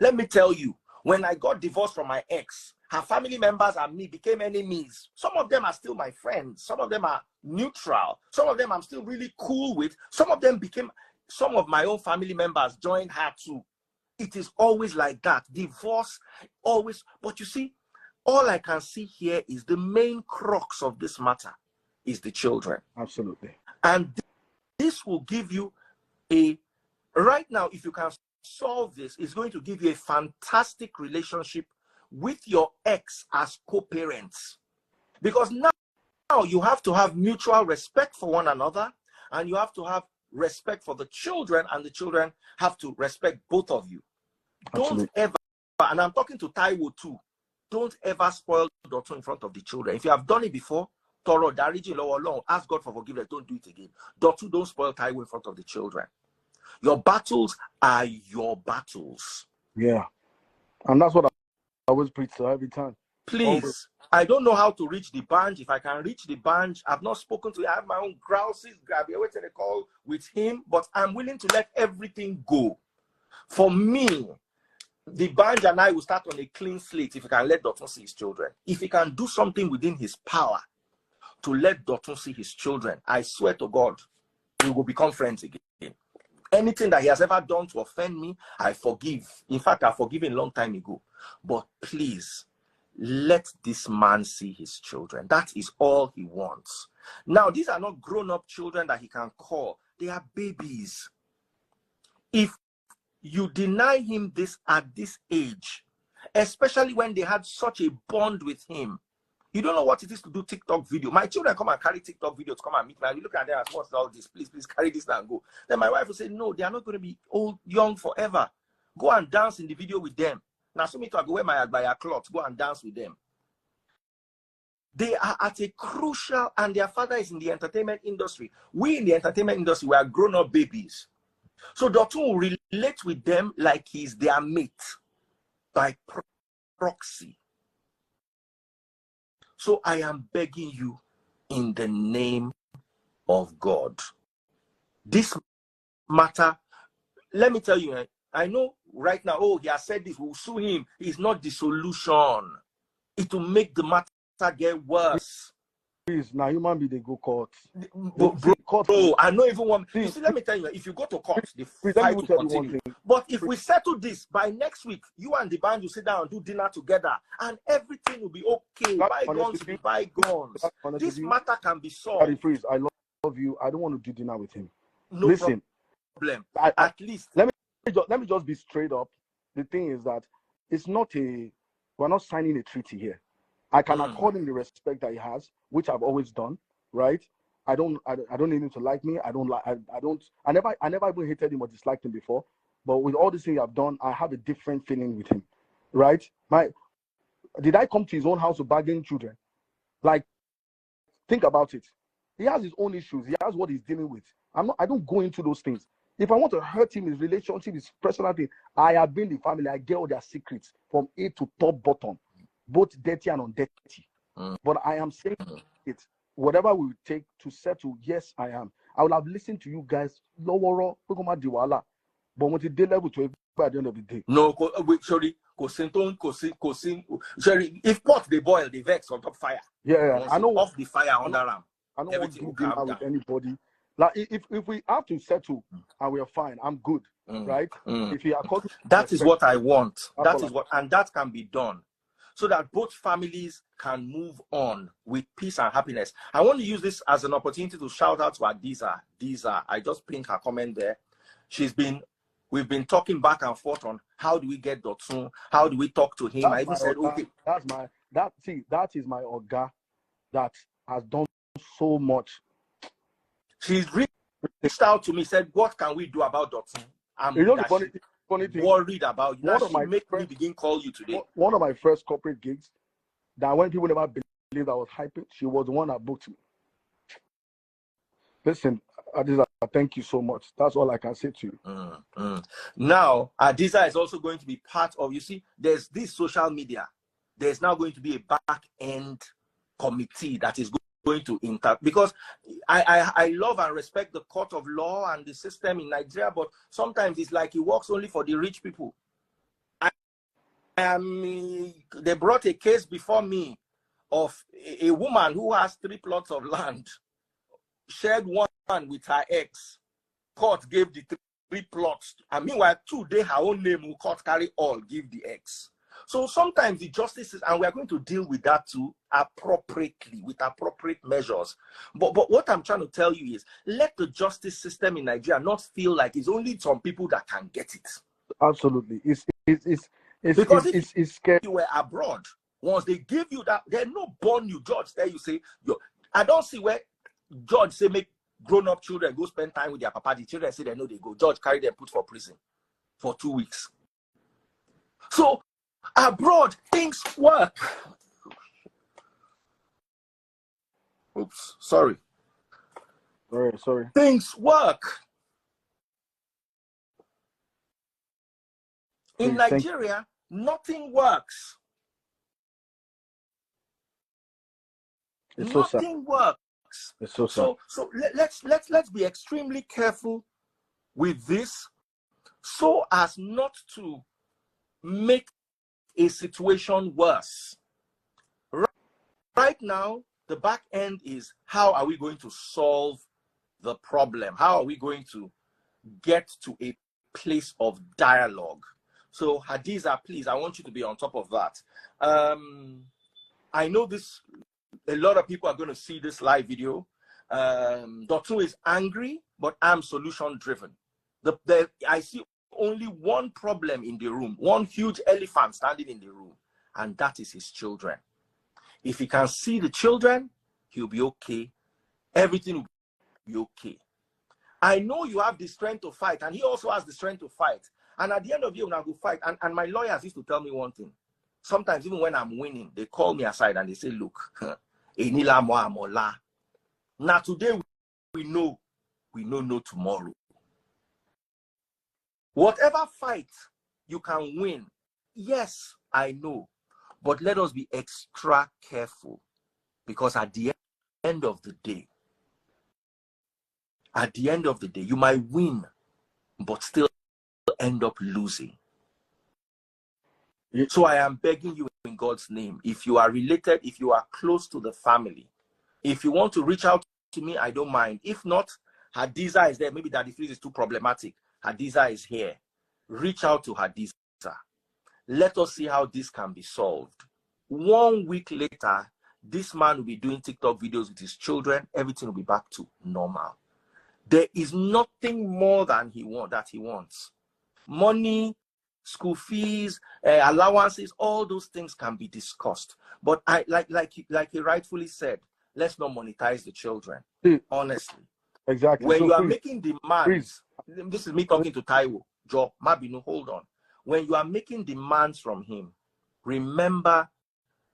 Let me tell you, when I got divorced from my ex, her family members and me became enemies. Some of them are still my friends. Some of them are neutral. Some of them I'm still really cool with. Some of them became, some of my own family members joined her too. It is always like that. Divorce, always. But you see, all I can see here is the main crux of this matter is the children. Absolutely. And this will give you right now, if you can solve this, it's going to give you a fantastic relationship with your ex as co-parents. Because you have to have mutual respect for one another, and you have to have respect for the children, and the children have to respect both of you. Absolutely. Don't ever, and I'm talking to Taiwo too, don't ever spoil Dotun in front of the children. If you have done it before, Toro, Dariji, Lowo, ask God for forgiveness. Don't do it again. Dotun, don't spoil Taiwo in front of the children. Your battles are your battles. Yeah. And that's what I always preach to every time. Please. Always. I don't know how to reach DBanj. If I can reach DBanj, I've not spoken to him. I have my own grouses. I'll be waiting a call with him, but I'm willing to let everything go. For me, DBanj and I will start on a clean slate if he can let Dotun see his children. If he can do something within his power to let Dotun see his children, I swear to God, we will become friends again. Anything that he has ever done to offend me, I forgive. In fact, I forgive him a long time ago. But please, let this man see his children. That is all he wants. Now, these are not grown-up children that he can call. They are babies. If you deny him this at this age, especially when they had such a bond with him, you don't know what it is to do TikTok video. My children come and carry TikTok video to come and meet me. You look at them as, what's all this? Please carry this and go. Then my wife will say, no, they are not going to be young forever. Go and dance in the video with them. Now, so me to go wear my Agbaya cloth, go and dance with them. They are at a crucial, and their father is in the entertainment industry. We in the entertainment industry, we are grown-up babies. So Dotun will relate with them like he's their mate by proxy. So I am begging you in the name of God. This matter, let me tell you, I know right now, oh, he has said this, we'll sue him. It's not the solution. It will make the matter get worse. Please, now human being, they go court. Bro, I know even one. You see, let me tell you, if you go to court, the fight will continue. But if we settle this by next week, you and DBanj will sit down and do dinner together, and everything will be okay. Bygones be bygones. This matter can be solved. Freeze, I love you. I don't want to do dinner with him. No Listen, problem. At least let me just be straight up. The thing is that it's not we're not signing a treaty here. I can accord him the respect that he has, which I've always done, right? I don't need him to like me. I never even hated him or disliked him before. But with all these things I've done, I have a different feeling with him, right? Did I come to his own house to bargain children? Like, think about it. He has his own issues. He has what he's dealing with. I don't go into those things. If I want to hurt him, his relationship, his personal thing, I have been the family. I get all their secrets from A to top bottom, both dirty and undirty. But I am saying it. Whatever we take to settle, yes, I am. I will have listened to you guys. But when the level to by the end of the day. No, sorry, if pot they boil, they vex on top fire. Yeah, I know. Off the fire under them. I don't want to do dinner with anybody. Like if we have to settle and we are fine, I'm good, right? If you are that is what I want. That is what, and that can be done, so that both families can move on with peace and happiness. I want to use this as an opportunity to shout out to Adiza. I just pinned her comment there. We've been talking back and forth on how do we get Dotun, how do we talk to him. I even said, okay, that is my Oga that has done so much. She's reached out to me, said, what can we do about Dotun? I'm funny thing, worried about you. Now she make me begin call you today. One of my first corporate gigs, that when people never believed I was hyping, she was the one that booked me. Listen, Adiza, thank you so much. That's all I can say to you. Now, Adiza is also going to be part of, you see, there's this social media. There's now going to be a back-end committee that is going to because I love and respect the court of law and the system in Nigeria, but sometimes it's like it works only for the rich people. They brought a case before me of a woman who has 3 plots of land, shared one with her ex. Court gave the 3 plots, and meanwhile 2 they her own name will court carry all, give the ex. So sometimes the justices, and we are going to deal with that too appropriately, with appropriate measures. But what I'm trying to tell you is, let the justice system in Nigeria not feel like it's only some people that can get it. Absolutely, it's because it's scary. You were abroad. Once they give you that, they're no born you judge. There you say I don't see where George say make grown-up children go spend time with their papa. The children say they know they go. George carry them put for prison for 2 weeks. So abroad, things work. Oops, sorry. Sorry. Things work. In Nigeria, nothing works. Nothing works. It's so sad. So let's be extremely careful with this, so as not to make a situation worse. Right now, the back end is, how are we going to solve the problem? How are we going to get to a place of dialogue? So Hadiza, please, I want you to be on top of that. I know this, a lot of people are going to see this live video. Dotun is angry, but I'm solution driven. I see only one problem in the room, one huge elephant standing in the room, and that is his children. If he can see the children, he'll be okay. Everything will be okay. I know you have the strength to fight, and he also has the strength to fight. And at the end of the day, when I go fight, and my lawyers used to tell me one thing. Sometimes, even when I'm winning, they call me aside and they say, look, now today we know no tomorrow. Whatever fight you can win, yes, I know. But let us be extra careful, because at the end of the day, you might win, but still end up losing. Yeah. So I am begging you in God's name, if you are related, if you are close to the family, if you want to reach out to me, I don't mind. If not, Hadiza is there. Maybe Daddy Freeze is too problematic. Hadiza is here. Reach out to Hadiza. Let us see how this can be solved. 1 week later, this man will be doing TikTok videos with his children. Everything will be back to normal. There is nothing more than he wants. Money, school fees, allowances, all those things can be discussed. But I like he rightfully said, let's not monetize the children. Honestly. Exactly. When you are making demands, this is me talking to Taiwo, Joe, Mabinu, hold on. When you are making demands from him, remember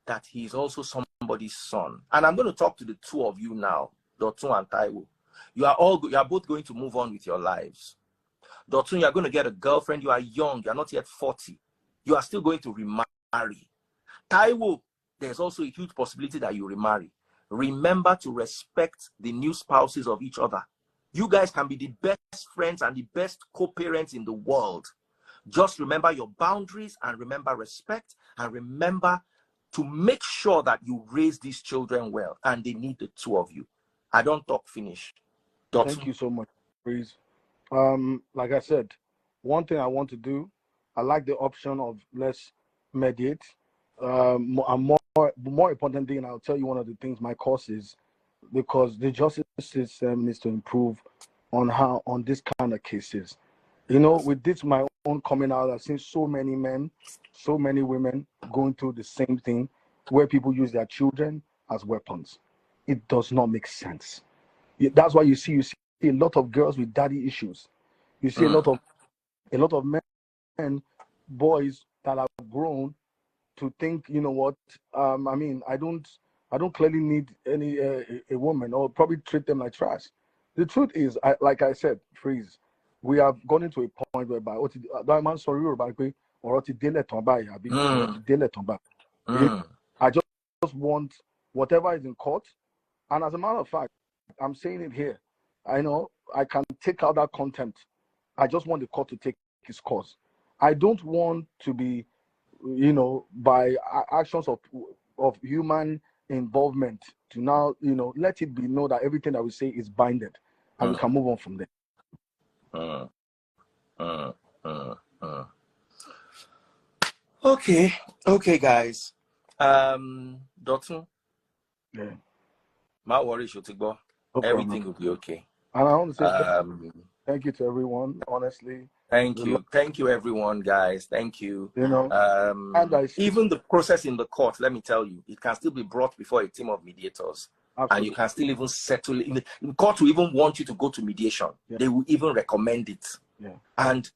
that he is also somebody's son. And I'm going to talk to the two of you now, Dotun and Taiwo. You are both going to move on with your lives. Dotun, you are going to get a girlfriend. You are young. You are not yet 40. You are still going to remarry. Taiwo, there's also a huge possibility that you remarry. Remember to respect the new spouses of each other. You guys can be the best friends and the best co-parents in the world. Just remember your boundaries, and remember respect, and remember to make sure that you raise these children well, and they need the two of you. I don't talk finish. Thank you so much, Freeze. Like I said, one thing I want to do, I like the option of let's mediate. More important thing, I'll tell you one of the things my course is, because the justice system needs to improve on this kind of cases. You know, with this my own coming out, I've seen so many men, so many women going through the same thing, where people use their children as weapons. It does not make sense. That's why you see a lot of girls with daddy issues. You see a lot of men, boys that are grown to think, you know what? I mean, I don't clearly need any a woman, or probably treat them like trash. The truth is, like I said, Freeze, we have gotten to a point whereby I just want whatever is in court. And as a matter of fact, I'm saying it here. I know I can take out that contempt. I just want the court to take its course. I don't want to be, you know, by actions of human involvement to now, you know, let it be known that everything that we say is binded, and we can move on from there. Okay, guys. Dotun. Yeah. My worry should go. Everything will be okay. And I want to say thank you to everyone, honestly. Thank you everyone, guys. Thank you. You know, even the process in the court, let me tell you, it can still be brought before a team of mediators. And you can still even settle in the court will even want you to go to mediation. Yeah. They will even recommend it. Yeah. And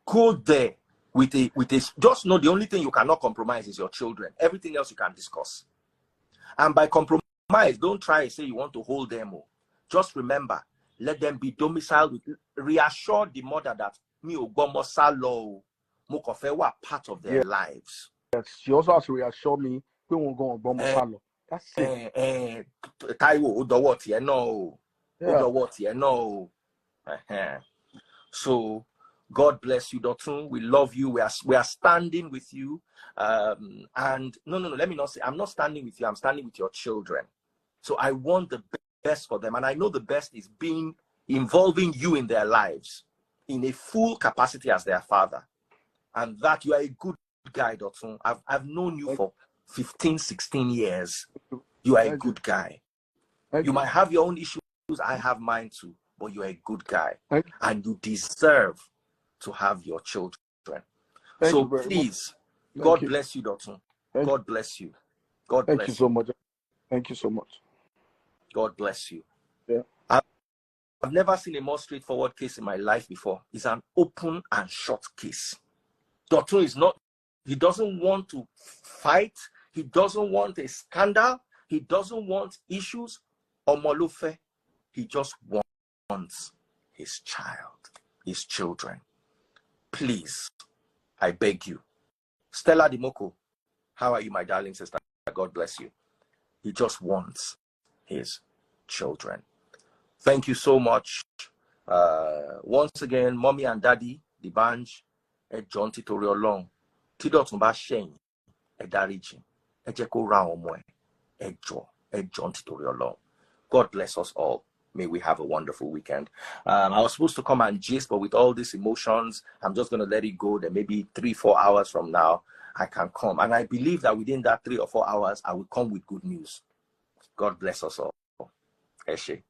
go there with a just know the only thing you cannot compromise is your children. Everything else you can discuss. And by compromise, don't try and say you want to hold them. Just remember, let them be domiciled. Reassure the mother that me Salo Mukofe part of their lives. Yes. She also has to reassure me we won't go on Bomosalo. That's it. Taiwo Udawati, no. Udawati, no. So God bless you, Dotun. We love you. We are standing with you. And no, let me not say I'm not standing with you. I'm standing with your children. So I want the best for them. And I know the best is involving you in their lives in a full capacity as their father. And that you are a good guy, Dotun. I've known you for 15, 16 years. You are a good guy. You might have your own issues. I have mine too. But you are a good guy. And you deserve to have your children. So please, God bless you, Dotun. God bless you. God bless you. Thank you so much. Thank you so much. God bless you. Yeah. I've never seen a more straightforward case in my life before. It's an open and short case. Dotun is not, he doesn't want to fight. He doesn't want a scandal. He doesn't want issues or molufe. He just wants his child, his children. Please, I beg you. Stella Dimoko, how are you, my darling sister? God bless you. He just wants his children. Thank you so much. Once again, mommy and daddy, DBanj, John Titorio Long, Tidotun ba Shane, Dariji, Ejeko Raomo, John Titorio Long. God bless us all. May we have a wonderful weekend. I was supposed to come and gist, but with all these emotions, I'm just going to let it go. Then maybe 3-4 hours from now, I can come. And I believe that within that 3 or 4 hours, I will come with good news. God bless us all. Eshe.